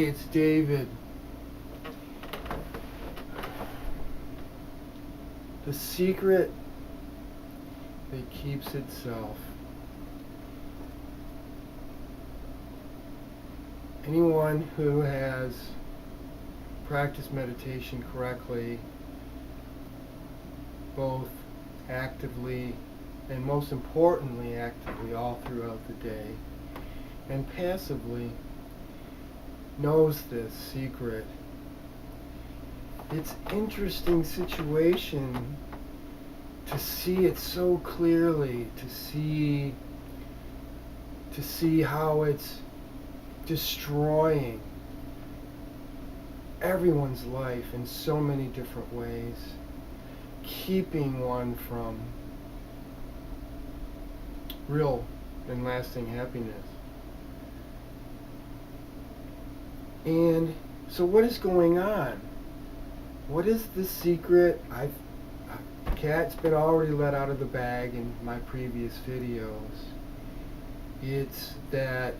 it's David. The secret that keeps itself. Anyone who has practiced meditation correctly, both actively and most importantly actively all throughout the day, and passively, knows this secret. It's an interesting situation to see it so clearly, to see how it's destroying everyone's life in so many different ways, keeping one from real and lasting happiness. And so what is going on? What is the secret? Cat's been already let out of the bag in my previous videos. It's that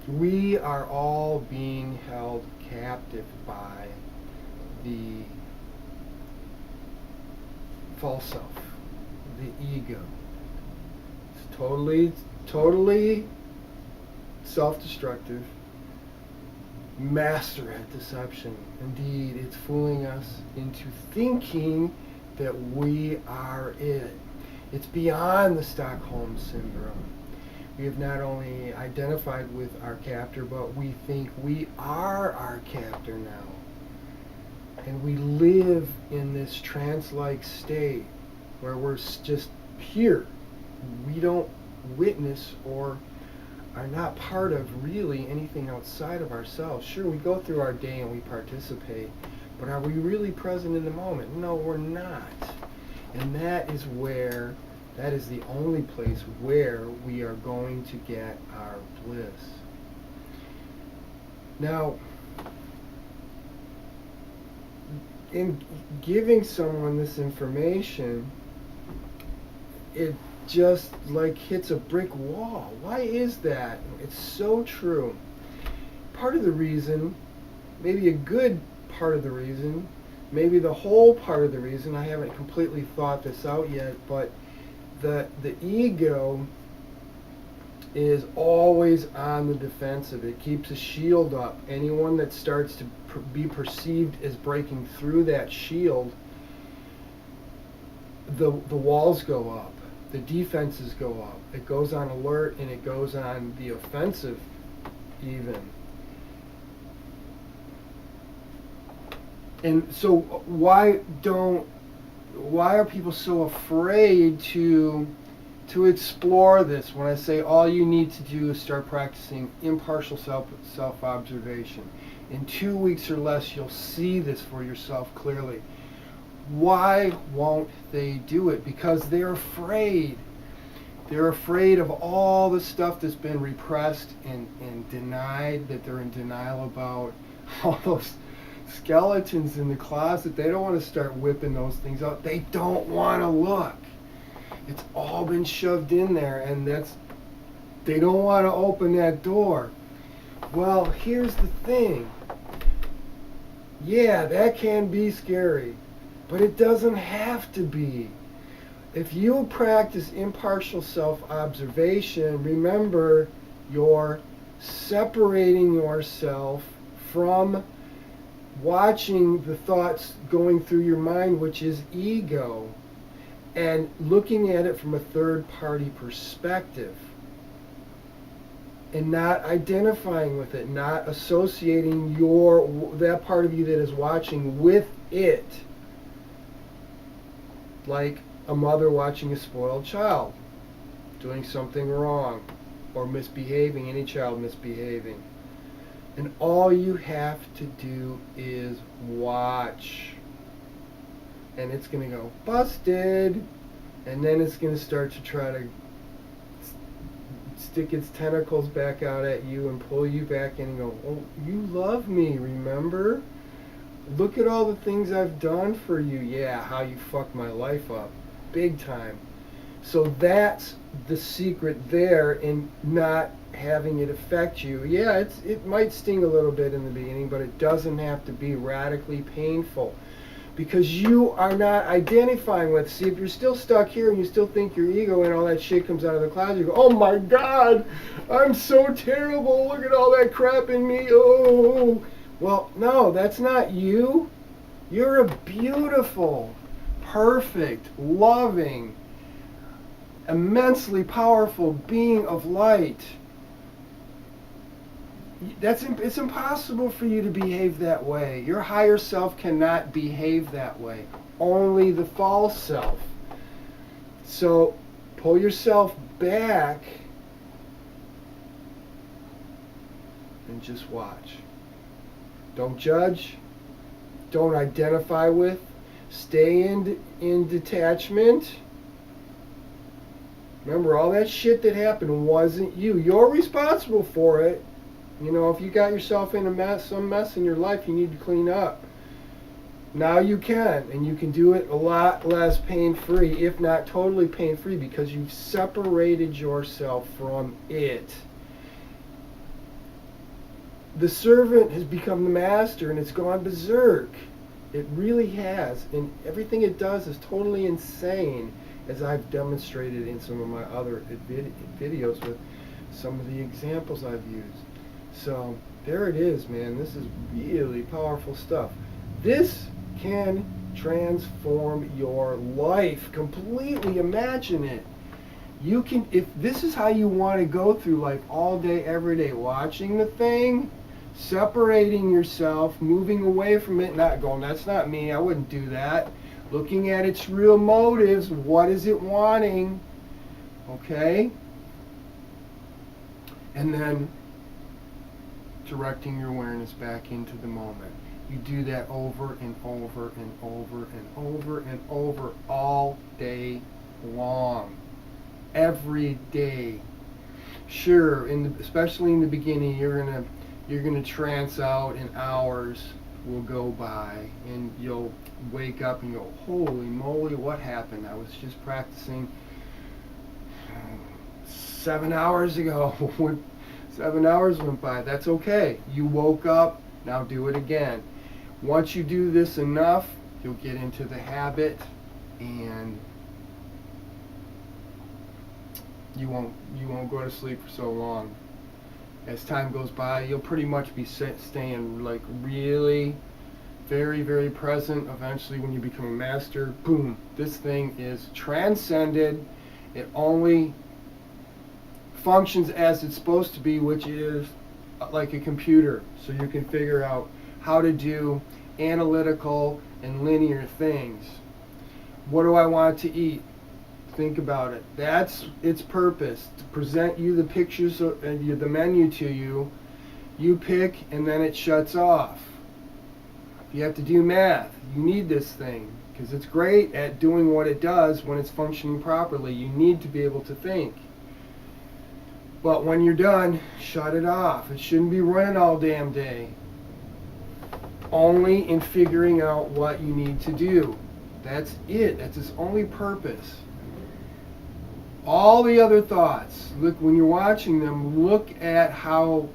we are all being held captive by the false self, the ego. It's totally self-destructive, master at deception. Indeed, it's fooling us into thinking that we are it. It's beyond the Stockholm Syndrome. We have not only identified with our captor, but we think we are our captor now. And we live in this trance-like state where we're just here. We don't witness or are not part of really anything outside of ourselves. Sure, we go through our day and we participate, but are we really present in the moment? No, we're not. And that is the only place where we are going to get our bliss. Now, in giving someone this information, it just like hits a brick wall. Why is that? It's so true. Part of the reason, maybe a good part of the reason, maybe the whole part of the reason, I haven't completely thought this out yet, but the ego is always on the defensive. It keeps a shield up. Anyone that starts to be perceived as breaking through that shield, the walls go up. The defenses go up. It goes on alert and it goes on the offensive even. And so why are people so afraid to explore this when I say all you need to do is start practicing impartial self-observation? In 2 weeks or less, you'll see this for yourself clearly. Why won't they do it? Because they're afraid. They're afraid of all the stuff that's been repressed and denied, that they're in denial about. All those skeletons in the closet, they don't want to start whipping those things out. They don't want to look. It's all been shoved in there, and they don't want to open that door. Well, here's the thing. Yeah, that can be scary, but it doesn't have to be. If you practice impartial self-observation, remember you're separating yourself from watching the thoughts going through your mind, which is ego, and looking at it from a third-party perspective, and not identifying with it, not associating that part of you that is watching with it, like a mother watching a spoiled child doing something wrong or misbehaving, any child misbehaving. And all you have to do is watch. And it's going to go, busted. And then it's going to start to try to stick its tentacles back out at you and pull you back in and go, oh, you love me, remember? Look at all the things I've done for you. Yeah, how you fucked my life up. Big time. So that's the secret there in not having it affect you. Yeah, it might sting a little bit in the beginning, but it doesn't have to be radically painful. Because you are not identifying with. See, if you're still stuck here and you still think your ego and all that shit comes out of the clouds, you go, oh my God, I'm so terrible. Look at all that crap in me. Oh. Well, no, that's not you. You're a beautiful, perfect, loving, immensely powerful being of light. It's impossible for you to behave that way. Your higher self cannot behave that way. Only the false self. So pull yourself back and just watch. Don't judge. Don't identify with. Stay in detachment. Remember, all that shit that happened wasn't you. You're responsible for it. You know, if you got yourself in some mess in your life you need to clean up, now you can, and you can do it a lot less pain-free, if not totally pain-free, because you've separated yourself from it. The servant has become the master, and it's gone berserk. It really has, and everything it does is totally insane, as I've demonstrated in some of my other videos with some of the examples I've used. So there it is, man. This is really powerful stuff. This can transform your life completely. Imagine it. You can, if this is how you want to go through life all day, every day, watching the thing, separating yourself, moving away from it, not going, that's not me, I wouldn't do that. Looking at its real motives, what is it wanting? Okay? And then directing your awareness back into the moment. You do that over and over and over and over and over all day long. Every day. Sure, especially in the beginning, you're gonna trance out and hours will go by and you'll wake up and go, holy moly, what happened? I was just practicing 7 hours ago. 7 hours went by. That's okay. You woke up. Now do it again. Once you do this enough, you'll get into the habit, and you won't go to sleep for so long. As time goes by, you'll pretty much be staying like really very, very present. Eventually, when you become a master, boom, this thing is transcended. It only functions as it's supposed to be, which is like a computer, so you can figure out how to do analytical and linear things. What do I want to eat? Think about it. That's its purpose, to present you the pictures and the menu to you. You pick and then it shuts off. If you have to do math, you need this thing because it's great at doing what it does when it's functioning properly. You need to be able to think. But when you're done, shut it off. It shouldn't be running all damn day. Only in figuring out what you need to do. That's it. That's its only purpose. All the other thoughts, look, when you're watching them, look at how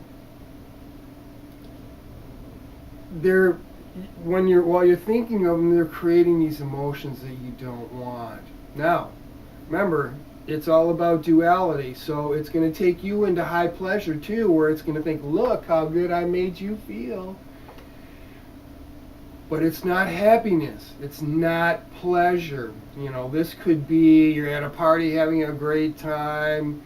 they're, while you're thinking of them, they're creating these emotions that you don't want. Now, remember, it's all about duality, so it's going to take you into high pleasure too, where it's going to think, look how good I made you feel. But it's not happiness. It's not pleasure. You know, this could be you're at a party having a great time.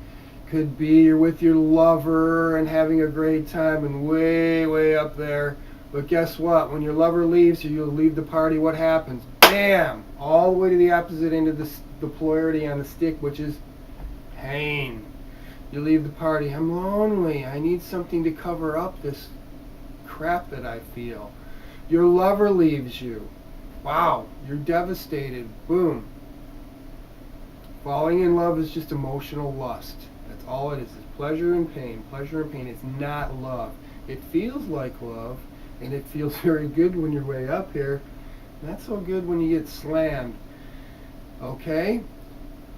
Could be you're with your lover and having a great time and way, way up there. But guess what? When your lover leaves you, you'll leave the party. What happens? Bam! All the way to the opposite end of the polarity on the stick, which is pain. You leave the party. I'm lonely. I need something to cover up this crap that I feel. Your lover leaves you. Wow, you're devastated. Boom. Falling in love is just emotional lust. That's all it is. It's pleasure and pain. Pleasure and pain. It's not love. It feels like love, and it feels very good when you're way up here. Not so good when you get slammed. Okay?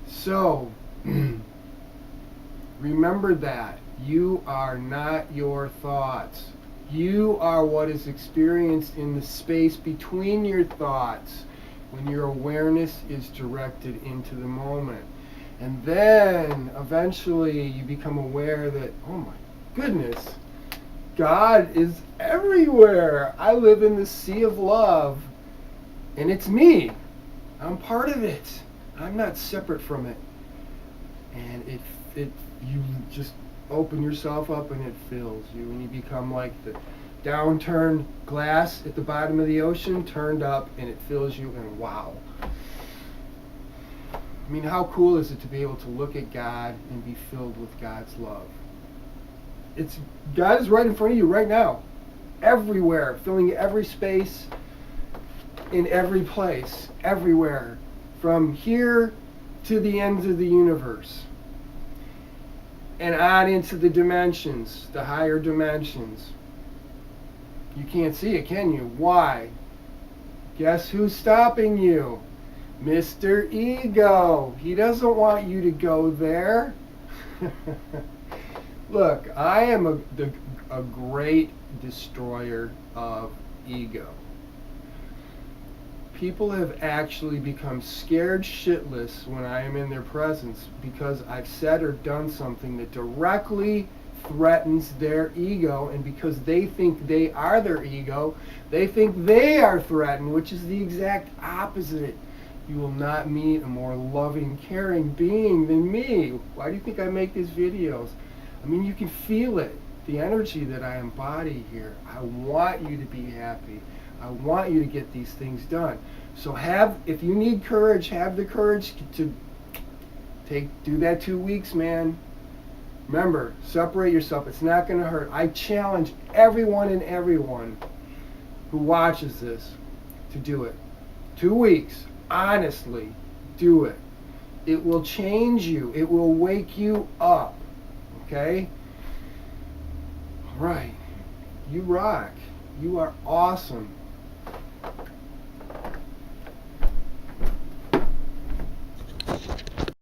So, remember that. You are not your thoughts. You are what is experienced in the space between your thoughts when your awareness is directed into the moment. And then, eventually, you become aware that, oh my goodness, God is everywhere. I live in the sea of love, and it's me. I'm part of it. I'm not separate from it. And you just open yourself up and it fills you, and you become like the downturned glass at the bottom of the ocean turned up, and it fills you, and wow. I mean, how cool is it to be able to look at God and be filled with God's love? God is right in front of you right now, everywhere, filling every space, in every place, everywhere, from here to the ends of the universe, and on into the dimensions, the higher dimensions. You can't see it, can you? Why? Guess who's stopping you? Mr. Ego. He doesn't want you to go there. Look, I am a great destroyer of ego. People have actually become scared shitless when I am in their presence because I've said or done something that directly threatens their ego, and because they think they are their ego, they think they are threatened, which is the exact opposite. You will not meet a more loving, caring being than me. Why do you think I make these videos? I mean, you can feel it, the energy that I embody here. I want you to be happy. I want you to get these things done. So if you need courage, have the courage to do that 2 weeks, man. Remember, separate yourself. It's not going to hurt. I challenge everyone who watches this to do it. 2 weeks. Honestly, do it. It will change you. It will wake you up. Okay? All right. You rock. You are awesome.